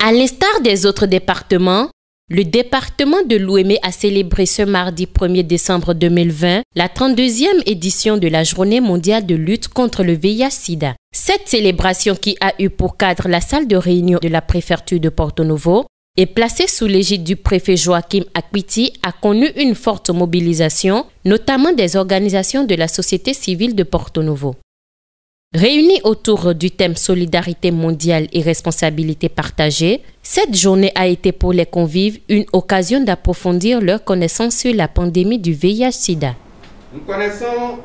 À l'instar des autres départements, le département de l'Ouémé a célébré ce mardi 1er décembre 2020 la 32e édition de la Journée mondiale de lutte contre le VIH-Sida. Cette célébration, qui a eu pour cadre la salle de réunion de la préfecture de Porto Novo et placée sous l'égide du préfet Joachim Akwiti, a connu une forte mobilisation, notamment des organisations de la société civile de Porto Novo. Réunis autour du thème Solidarité mondiale et responsabilité partagée, cette journée a été pour les convives une occasion d'approfondir leur connaissance sur la pandémie du VIH-Sida. Nous connaissons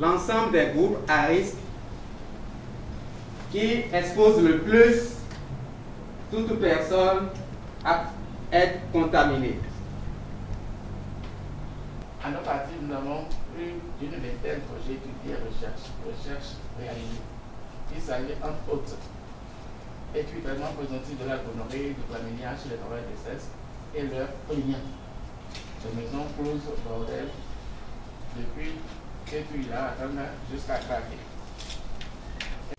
l'ensemble des groupes à risque qui exposent le plus toute personne à être contaminée. À nos parties, nous avons plus d'une vingtaine de projets étudiés et recherches réalisées. Il s'agit entre autres études traitement préventif de la gonorrhée, du chlamydia chez les travailleurs de sexe et leurs liens. Les maisons closes bordel depuis Kétuila jusqu'à Kraké.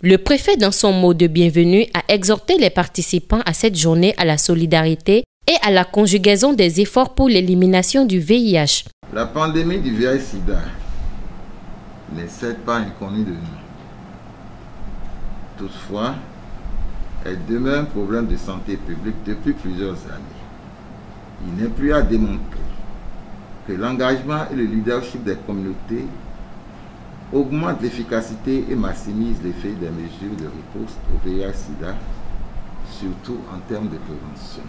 Le préfet, dans son mot de bienvenue, a exhorté les participants à cette journée à la solidarité et à la conjugaison des efforts pour l'élimination du VIH. La pandémie du VIH-Sida n'est certes pas inconnue de nous. Toutefois, elle demeure un problème de santé publique depuis plusieurs années. Il n'est plus à démontrer que l'engagement et le leadership des communautés augmentent l'efficacité et maximisent l'effet des mesures de riposte au VIH-Sida, surtout en termes de prévention.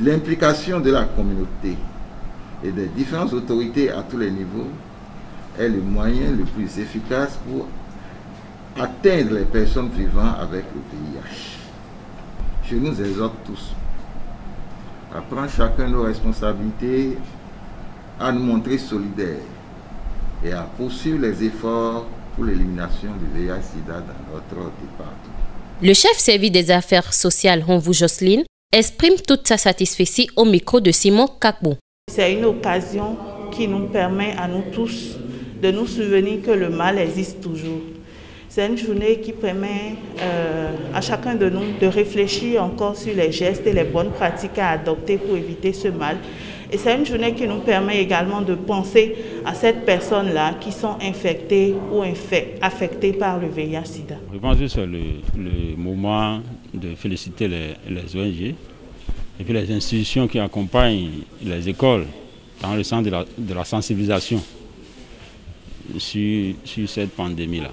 L'implication de la communauté et des différentes autorités à tous les niveaux est le moyen le plus efficace pour atteindre les personnes vivant avec le VIH. Je nous exhorte tous à prendre chacun nos responsabilités, à nous montrer solidaires et à poursuivre les efforts pour l'élimination du VIH-Sida dans notre département. Le chef service des affaires sociales, Honvou Jocelyne, exprime toute sa satisfaction au micro de Simon Kakbo. C'est une occasion qui nous permet à nous tous de nous souvenir que le mal existe toujours. C'est une journée qui permet à chacun de nous de réfléchir encore sur les gestes et les bonnes pratiques à adopter pour éviter ce mal. Et c'est une journée qui nous permet également de penser à ces personnes-là qui sont infectées ou affectées par le VIH-Sida. Je pense que c'est le moment de féliciter les ONG et puis les institutions qui accompagnent les écoles dans le sens de la sensibilisation sur cette pandémie-là.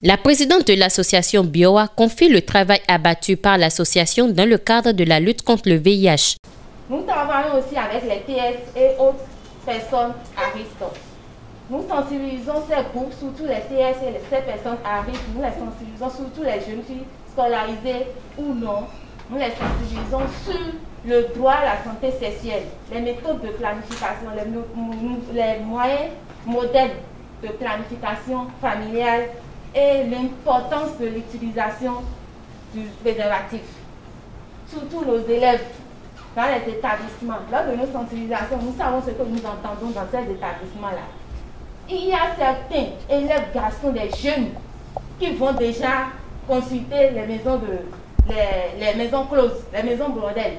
La présidente de l'association BIOA confie le travail abattu par l'association dans le cadre de la lutte contre le VIH. Nous travaillons aussi avec les TS et autres personnes à risque. Nous sensibilisons ces groupes, surtout les TS et ces personnes à risque. Nous les sensibilisons, surtout les jeunes filles scolarisées ou non. Nous les sensibilisons sur le droit à la santé sexuelle, les méthodes de planification, les moyens modèles de planification familiale et l'importance de l'utilisation du préservatif. Surtout nos élèves dans les établissements. Lors de nos sensibilisations, nous savons ce que nous entendons dans ces établissements-là. Il y a certains élèves garçons, des jeunes, qui vont déjà consulter les maisons closes, les maisons bordel,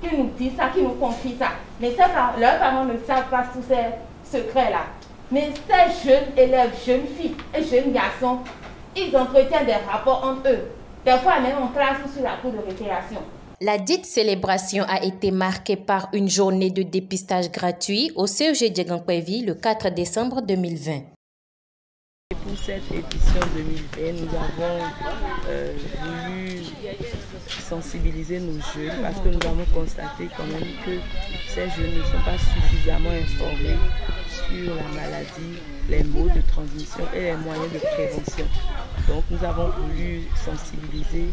qui nous disent ça, qui nous confient ça. Mais leurs parents ne savent pas tous ces secrets-là. Mais ces jeunes élèves, jeunes filles et jeunes garçons, ils entretiennent des rapports entre eux, des fois même en classe ou sur la cour de récréation. La dite célébration a été marquée par une journée de dépistage gratuit au CEG Diegankwevi le 4 décembre 2020. Pour cette édition 2020, nous avons voulu sensibiliser nos jeunes parce que nous avons constaté quand même que ces jeunes ne sont pas suffisamment informés sur la maladie, les modes de transmission et les moyens de prévention. Donc nous avons voulu sensibiliser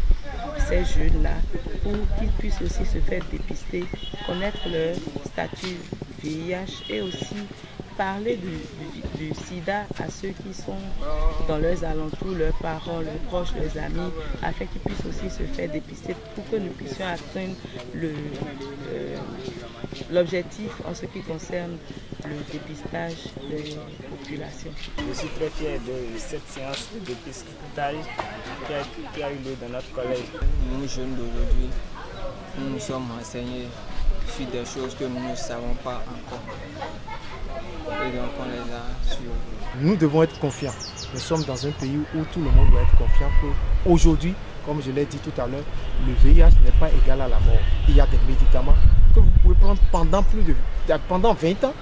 ces jeunes-là pour qu'ils puissent aussi se faire dépister, connaître leur statut VIH et aussi parler du sida à ceux qui sont dans leurs alentours, leurs parents, leurs proches, leurs amis, afin qu'ils puissent aussi se faire dépister pour que nous puissions atteindre l'objectif en ce qui concerne le dépistage des populations. Je suis très fier de cette séance de dépistage qui a eu lieu dans notre collège. Nous, jeunes d'aujourd'hui, nous nous sommes renseignés sur des choses que nous ne savons pas encore. Et donc on les a sur. Nous devons être confiants. Nous sommes dans un pays où tout le monde doit être confiant. Aujourd'hui, comme je l'ai dit tout à l'heure, le VIH n'est pas égal à la mort. Il y a des médicaments que vous pouvez prendre pendant 20 ans